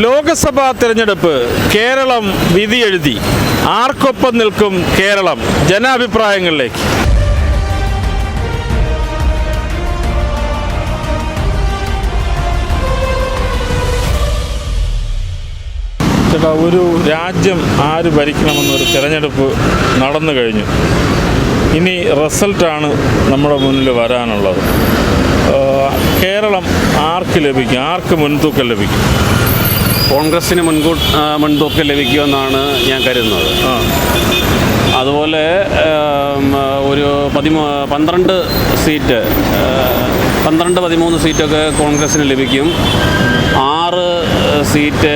ലോകസഭാ തെരഞ്ഞെടുപ്പ് കേരളം വിധിയെഴുതി. ആർക്കൊപ്പം നിൽക്കും കേരളം? ജനാഭിപ്രായങ്ങളിലേക്ക്. ചേട്ടാ, ഒരു രാജ്യം ആര് ഭരിക്കണമെന്നൊരു തിരഞ്ഞെടുപ്പ് നടന്നു കഴിഞ്ഞു. ഇനി റിസൾട്ടാണ് നമ്മുടെ മുന്നിൽ വരാനുള്ളത്. കേരളം ആർക്ക് ലഭിക്കും? ആർക്ക് മുൻതൂക്കം ലഭിക്കും? കോൺഗ്രസ്സിന് മുൻതൂക്കം ലഭിക്കുമെന്നാണ് ഞാൻ കരുതുന്നത്. അതുപോലെ ഒരു 12 സീറ്റ് 13 സീറ്റൊക്കെ കോൺഗ്രസ്സിന് ലഭിക്കും. 6 സീറ്റ്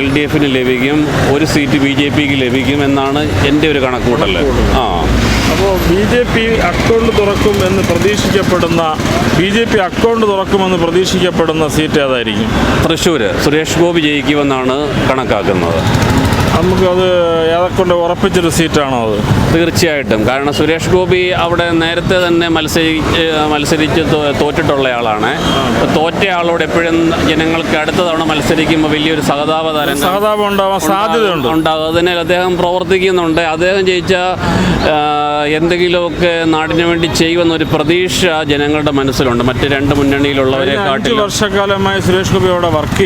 LDFന് ലഭിക്കും. 1 സീറ്റ് BJP ലഭിക്കും എന്നാണ് എൻ്റെ ഒരു കണക്കുകൂട്ടൽ. അപ്പോൾ BJP അക്കൗണ്ട് തുറക്കുമെന്ന് പ്രതീക്ഷിക്കപ്പെടുന്ന സീറ്റ് ഏതായിരിക്കും? തൃശ്ശൂർ സുരേഷ് ഗോപി ജയിക്കുമെന്നാണ് കണക്കാക്കുന്നത്. നമുക്കത് ഏതൊക്കെ ഉറപ്പിച്ചൊരു സീറ്റാണോ അത്? തീർച്ചയായിട്ടും. കാരണം സുരേഷ് ഗോപി അവിടെ നേരത്തെ തന്നെ മത്സരിച്ച് തോറ്റിട്ടുള്ള ആളാണ്. തോറ്റ ആളോട് എപ്പോഴും ജനങ്ങൾക്ക് അടുത്ത തവണ മത്സരിക്കുമ്പോൾ വലിയൊരു സഹതാപം ഉണ്ടാവാൻ സാധ്യതയുണ്ട്. അതിന് അദ്ദേഹം പ്രവർത്തിക്കുന്നുണ്ട്. അദ്ദേഹം ജയിച്ച എന്തെങ്കിലുമൊക്കെ നാടിന് വേണ്ടി ചെയ്യുമെന്നൊരു പ്രതീക്ഷ ജനങ്ങളുടെ മനസ്സിലുണ്ട്. മറ്റ് 2 മുന്നണിയിലുള്ളവരെ കാട്ടിലും. 5 വർഷക്കാലമായി സുരേഷ് ഗോപി അവിടെ വർക്ക്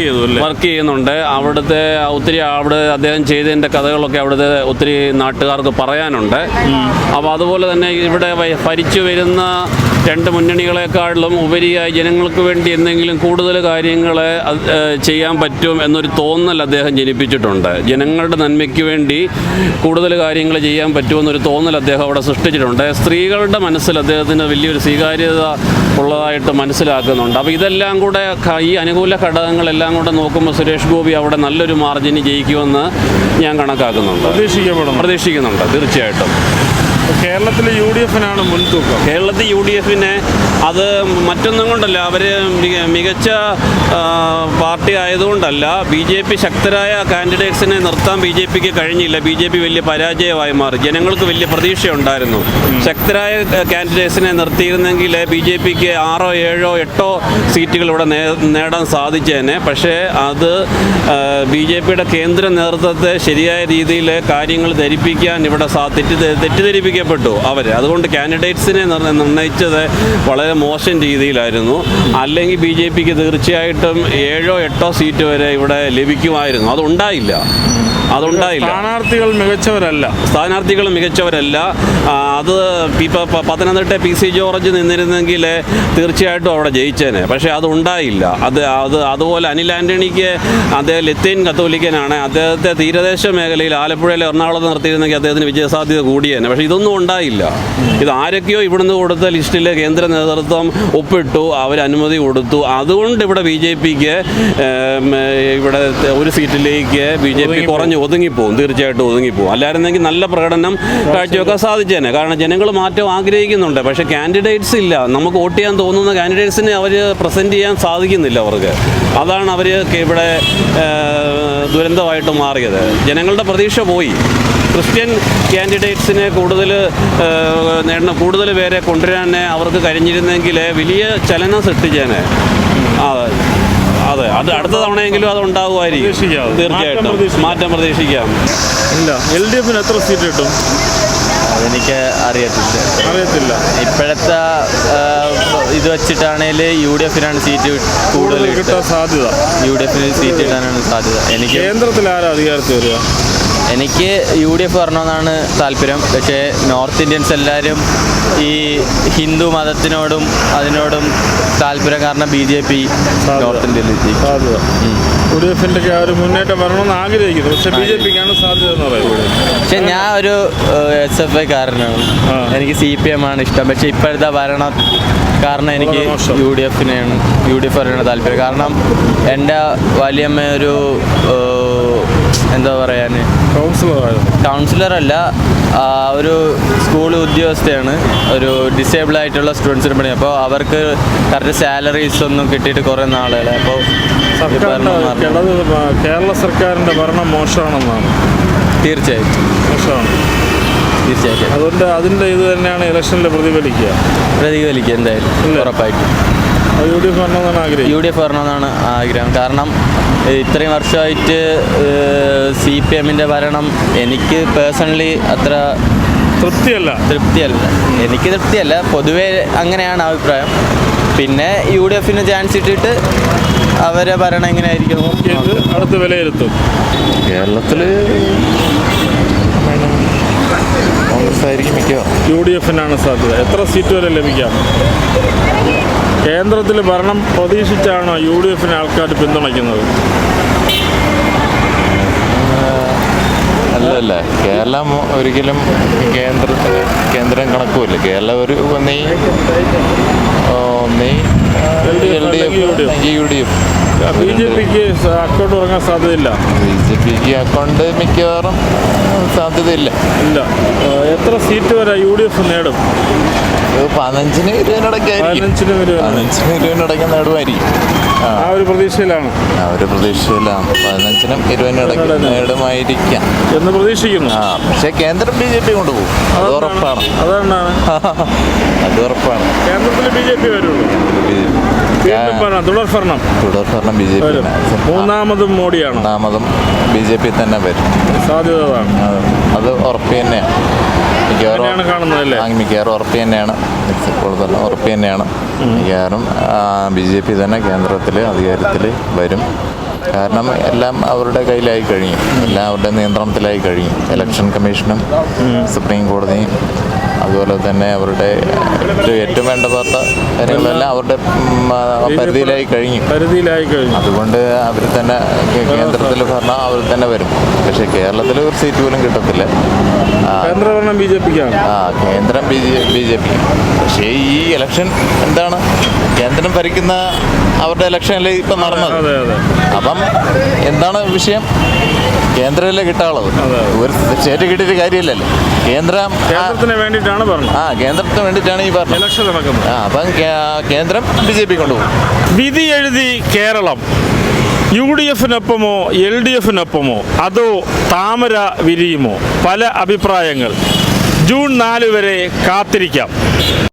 ചെയ്യുന്നുണ്ട്. അവിടെ അദ്ദേഹം ചെയ്തതിൻ്റെ കഥകളൊക്കെ അവിടുത്തെ ഒത്തിരി നാട്ടുകാർക്ക് പറയാനുണ്ട്. അപ്പോൾ അതുപോലെ തന്നെ ഇവിടെ ഭരിച്ചു വരുന്ന 2 മുന്നണികളെക്കാളും ഉപരിയായി ജനങ്ങൾക്ക് വേണ്ടി എന്തെങ്കിലും കൂടുതൽ കാര്യങ്ങൾ ചെയ്യാൻ പറ്റും എന്നൊരു തോന്നൽ അദ്ദേഹം ജനിപ്പിച്ചിട്ടുണ്ട്. ജനങ്ങളുടെ നന്മയ്ക്ക് വേണ്ടി കൂടുതൽ കാര്യങ്ങൾ ചെയ്യാൻ പറ്റുമെന്നൊരു തോന്നൽ അദ്ദേഹം അവിടെ സൃഷ്ടിച്ചിട്ടുണ്ട്. സ്ത്രീകളുടെ മനസ്സിൽ അദ്ദേഹത്തിന് വലിയൊരു സ്വീകാര്യത ഉള്ളതായിട്ട് മനസ്സിലാക്കുന്നുണ്ട്. അപ്പോൾ ഇതെല്ലാം കൂടെ ഈ അനുകൂല ഘടകങ്ങളെല്ലാം കൂടെ നോക്കുമ്പോൾ സുരേഷ് ഗോപി അവിടെ നല്ലൊരു മാർജിന് ജയിക്കുമെന്ന് ഞാൻ കണക്കാക്കുന്നുണ്ട്, പ്രതീക്ഷിക്കുന്നുണ്ട്. തീർച്ചയായിട്ടും കേരളത്തിൽ UDFനാണ് മുൻതൂക്കം. കേരളത്തിൽ UDFന് അത് മറ്റൊന്നും കൊണ്ടല്ല, അവർ മികച്ച പാർട്ടി ആയതുകൊണ്ടല്ല. BJP ശക്തരായ കാൻഡിഡേറ്റ്സിനെ നിർത്താൻ BJPക്ക് കഴിഞ്ഞില്ല. BJP വലിയ പരാജയമായി മാറി. ജനങ്ങൾക്ക് വലിയ പ്രതീക്ഷയുണ്ടായിരുന്നു. ശക്തരായ കാൻഡിഡേറ്റ്സിനെ നിർത്തിയിരുന്നെങ്കിൽ BJPക്ക് 6, 7, 8 സീറ്റുകൾ ഇവിടെ നേടാൻ സാധിച്ചേനെ. പക്ഷേ അത് BJPയുടെ കേന്ദ്ര നേതൃത്വത്തെ ശരിയായ രീതിയിൽ കാര്യങ്ങൾ ധരിപ്പിക്കാൻ ഇവിടെ തെറ്റിദ്ധരിപ്പിക്കപ്പെട്ടു അവർ. അതുകൊണ്ട് കാൻഡിഡേറ്റ്സിനെ നിർണയിച്ചത് വളരെ മോശം രീതിയിലായിരുന്നു. അല്ലെങ്കിൽ BJPക്ക് തീർച്ചയായിട്ടും 7, 8 സീറ്റ് വരെ ഇവിടെ ലഭിക്കുമായിരുന്നു. അതുണ്ടായില്ല. സ്ഥാനാർത്ഥികൾ മികച്ചവരല്ല. അത് പത്തനംതിട്ട PC ജോർജ് നിന്നിരുന്നെങ്കിൽ തീർച്ചയായിട്ടും അവിടെ ജയിച്ചേനെ. പക്ഷേ അതുണ്ടായില്ല. അതുപോലെ അനിൽ ആൻ്റണിക്ക് അദ്ദേഹം ലത്തീൻ കത്തോലിക്കനാണ്. അദ്ദേഹത്തെ തീരദേശ മേഖലയിൽ ആലപ്പുഴയിൽ എറണാകുളത്ത് നിർത്തിയിരുന്നെങ്കിൽ അദ്ദേഹത്തിന് വിജയസാധ്യത കൂടിയേനെ. പക്ഷേ ഇതൊന്നും ഉണ്ടായില്ല. ഇത് ആരൊക്കെയോ ഇവിടുന്ന് കൊടുത്ത ലിസ്റ്റിൽ കേന്ദ്ര നേതൃത്വം ഒപ്പിട്ടു, അവർ അനുമതി കൊടുത്തു. അതുകൊണ്ട് ഇവിടെ BJPക്ക് ഇവിടെ 1 സീറ്റിലേക്ക് BJP ഒതുങ്ങിപ്പോവും. തീർച്ചയായിട്ടും ഒതുങ്ങിപ്പോവും. അല്ലായിരുന്നെങ്കിൽ നല്ല പ്രകടനം കാഴ്ചവെക്കാൻ സാധിച്ചേനെ. കാരണം ജനങ്ങൾ മാറ്റം ആഗ്രഹിക്കുന്നുണ്ട്. പക്ഷേ കാൻഡിഡേറ്റ്സ് ഇല്ല. നമുക്ക് വോട്ട് ചെയ്യാൻ തോന്നുന്ന കാൻഡിഡേറ്റ്സിനെ അവർ പ്രസൻറ്റ് ചെയ്യാൻ സാധിക്കുന്നില്ല അവർക്ക്. അതാണ് അവർ ഇവിടെ ദുരന്തമായിട്ട് മാറിയത്. ജനങ്ങളുടെ പ്രതീക്ഷ പോയി. ക്രിസ്ത്യൻ കാൻഡിഡേറ്റ്സിനെ കൂടുതൽ പേരെ കൊണ്ടുവരാൻ അവർക്ക് കഴിഞ്ഞിരുന്നെങ്കിൽ വലിയ ചലനം സൃഷ്ടിച്ചേനെ. അതെ, അത് അടുത്ത തവണയെങ്കിലും അത് ഉണ്ടാകുമായിരിക്കും. തീർച്ചയായിട്ടും മാറ്റം പ്രതീക്ഷിക്കാം. ഇല്ല, LDFന് എത്ര സീറ്റ് കിട്ടും? അതെനിക്ക് അറിയത്തില്ല. ഇപ്പോഴത്തെ ഇത് വെച്ചിട്ടാണെങ്കിൽ UDFനാണ് സീറ്റ് കൂടുതൽ കിട്ടാൻ സാധ്യത. UDFന് സീറ്റ് കിട്ടാനാണ് സാധ്യത. എനിക്ക് കേന്ദ്രത്തിൽ ആരാ അധികാരത്തിൽ വരിക? എനിക്ക് UDF വരണമെന്നാണ് താല്പര്യം. പക്ഷേ നോർത്ത് ഇന്ത്യൻസ് എല്ലാവരും ഈ ഹിന്ദു മതത്തിനോടും അതിനോടും താല്പര്യം കാരണം BJP നോർത്ത് ഇന്ത്യയിൽ UDFന്റെ ഒരു മുന്നേറ്റം വരണമെന്ന് ആഗ്രഹിക്കുന്നു. പക്ഷേ BJPക്കാണ് സാധ്യത എന്ന് പറയുന്നത്. പക്ഷെ ഞാൻ ഒരു SFI കാരനാണ്. എനിക്ക് CPM ആണ് ഇഷ്ടം. പക്ഷെ ഇപ്പോഴത്തെ ഭരണം കാരണം എനിക്ക് UDF വരാനാണ് താല്പര്യം. കാരണം എൻ്റെ വലിയമ്മ ഒരു എന്താ പറയാൻ, കൗൺസിലറല്ല, ഒരു സ്കൂൾ ഉദ്യോഗസ്ഥയാണ്. ഒരു ഡിസേബിൾ ആയിട്ടുള്ള സ്റ്റുഡൻസിന് പണി. അപ്പോൾ അവർക്ക് കറക്റ്റ് സാലറീസ് ഒന്നും കിട്ടിയിട്ട് കുറേ നാളുകൾ. അപ്പോൾ കേരള സർക്കാരിൻ്റെ ഭരണം മോശമാണെന്നാണ്. തീർച്ചയായിട്ടും മോശമാണ്. അതുകൊണ്ട് അതിൻ്റെ ഇത് തന്നെയാണ് ഇലക്ഷനിൽ പ്രതിഫലിക്കുക എന്തായാലും ഉറപ്പായിട്ടും. UDF വരണമെന്നാണ് ആഗ്രഹം. കാരണം ഇത്രയും വർഷമായിട്ട് CPM-ന്റെ ഭരണം എനിക്ക് പേഴ്സണലി അത്ര തൃപ്തിയല്ല. എനിക്ക് തൃപ്തിയല്ല, പൊതുവേ അങ്ങനെയാണ് അഭിപ്രായം. പിന്നെ UDF-ന് ചാൻസ് ഇട്ടിട്ട് അവരെ ഭരണം എങ്ങനെയായിരിക്കും ഇത് അടുത്ത് വിലയിരുത്തും. കേരളത്തിൽ കോൺഗ്രസ് ആയിരിക്കും മിക്കവാറും. UDF-നാണ് സാധ്യത. എത്ര സീറ്റ് വരെ ലഭിക്കാം? കേന്ദ്രത്തിൽ ഭരണം പ്രതീക്ഷിച്ചാണോ UDF-നെ ആൾക്കാർ പിന്തുണയ്ക്കുന്നത്? അല്ല, കേരളം ഒരിക്കലും കേന്ദ്രം കണക്കുമില്ല. കേരളം ഒരു ഒന്നീ UDF. BJP-ക്ക് അക്കൗണ്ട് തുടങ്ങാൻ സാധ്യതയില്ല. BJP-ക്ക് അക്കൗണ്ട് മിക്കവാറും സാധ്യതയില്ല. ഇല്ല. എത്ര സീറ്റ് വരെ UDF നേടും? 15-ന് 20-നിടയ്ക്കായിരിക്കും. 15-ന് നേടുമായിരിക്കും. ആ ഒരു പ്രതീക്ഷയിലാണ്. 15-നും 20-നിടയ്ക്ക് നേടുമായിരിക്കാം എന്ന് പ്രതീക്ഷിക്കുന്നു. പക്ഷേ കേന്ദ്രം BJP കൊണ്ടുപോകും. അത് ഉറപ്പാണ്. അത് ഉറപ്പാണ്. കേന്ദ്രത്തിൽ BJP വരുള്ളൂ. തുടർഭരണം BJP. മൂന്നാമതും മോഡിയാണ്. മൂന്നാമതും BJP തന്നെ വരും. സാധ്യത അത് ഉറപ്പ് തന്നെയാണ്. മിക്കവാറും ഉറപ്പ് തന്നെയാണ്. ഉറപ്പ് തന്നെയാണ്. മിക്കവാറും BJP തന്നെ കേന്ദ്രത്തിൽ അധികാരത്തിൽ വരും. കാരണം എല്ലാം അവരുടെ കയ്യിലായി കഴിയും. എല്ലാം അവരുടെ നിയന്ത്രണത്തിലായി കഴിയും. ഇലക്ഷൻ കമ്മീഷനും സുപ്രീം കോടതിയും അതുപോലെ തന്നെ അവരുടെ ഏറ്റവും വേണ്ടപ്പെട്ട കാര്യങ്ങളെല്ലാം അവരുടെ പരിധിയിലായി കഴിഞ്ഞു. അതുകൊണ്ട് അവർ തന്നെ കേന്ദ്രത്തിൽ ഭരണം അവർ തന്നെ വരും. പക്ഷേ കേരളത്തിൽ ഒരു സീറ്റ് പോലും കിട്ടത്തില്ല. കേന്ദ്രഭരണം BJP-ക്കാണ്. കേന്ദ്രം BJP. പക്ഷേ ഈ ഇലക്ഷൻ എന്താണ്, കേന്ദ്രം ഭരിക്കുന്ന അവരുടെ ഇലക്ഷനല്ലേ ഇപ്പം നടന്നത്. അപ്പം എന്താണ് വിഷയം? കേന്ദ്രമല്ലേ കിട്ടാനുള്ളത്. ഒരു സ്റ്റേറ്റ് കിട്ടിയിട്ട് കാര്യമില്ലല്ലോ. കേന്ദ്രത്തിന് വേണ്ടിയിട്ടാണ് പറഞ്ഞത്. കേന്ദ്രത്തിന് വേണ്ടിയിട്ടാണ് ഈ പറഞ്ഞത്. ഇലക്ഷൻ നടക്കുന്നത്. അപ്പം കേന്ദ്രം BJP കൊണ്ടുപോകും. വിധി എഴുതി കേരളം UDF-നൊപ്പമോ LDF-നൊപ്പമോ അതോ താമര വിരിയുമോ? പല അഭിപ്രായങ്ങൾ. ജൂൺ 4 വരെ കാത്തിരിക്കാം.